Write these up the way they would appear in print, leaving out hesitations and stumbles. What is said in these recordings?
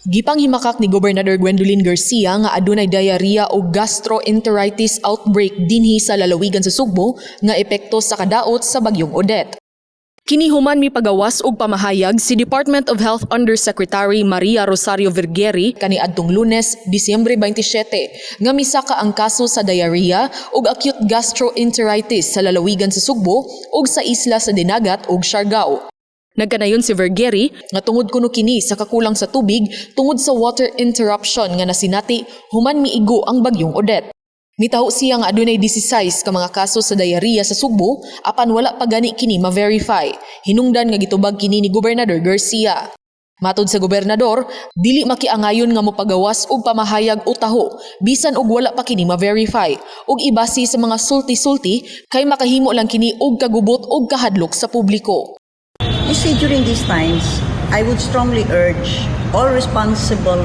Gipanghimakak ni Gobernador Gwendolyn Garcia nga adunay diarrhea o gastroenteritis outbreak dinhi sa lalawigan sa Sugbo nga epekto sa kadaot sa bagyong Odette. Kini human mipagawas og pamahayag si Department of Health Undersecretary Maria Rosario Vergeri kaniadtong Lunes, Disyembre 27 nga misaka ang kaso sa diarrhea ug acute gastroenteritis sa lalawigan sa Sugbo ug sa isla sa Dinagat ug Siargao. Nagkanayon si Vergeri nga tungod kuno kini sa kakulang sa tubig tungod sa water interruption nga nasinati human miigo ang bagyong Odette. Nitaho siya nga adunay 16 ka mga kaso sa diarrhea sa Sugbo apan wala pa gani kini ma-verify. Hinungdan nga gitubag kini ni Gobernador Garcia. Matod sa gobernador, dili makiangayon nga mopagawas og pamahayag o taho bisan og wala pa kini ma-verify ug ibasi sa mga sulti-sulti kay makahimo lang kini og kagubot og kahadlok sa publiko. You see, during these times, I would strongly urge all responsible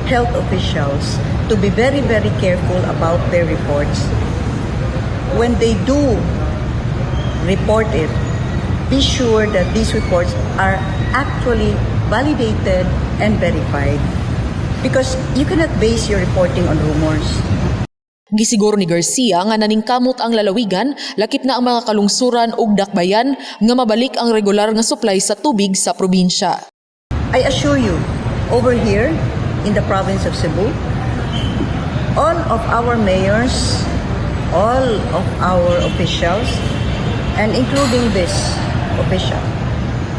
health officials to be very, very careful about their reports. When they do report it, be sure that these reports are actually validated and verified. Because you cannot base your reporting on rumors. Gisiguro ni Garcia nga naningkamot ang lalawigan lakip na ang mga kalungsuran ug dakbayan nga mabalik ang regular nga supply sa tubig sa probinsya. I assure you, over here in the province of Cebu, all of our mayors, all of our officials, and including this official,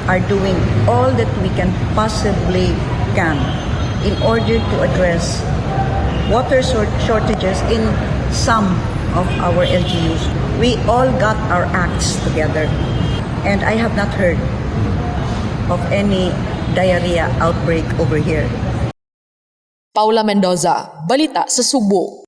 are doing all that we can possibly can in order to address water shortages in some of our LGUs. We all got our acts together, and I have not heard of any diarrhea outbreak over here. Paula Mendoza, Balita sa Sugbo.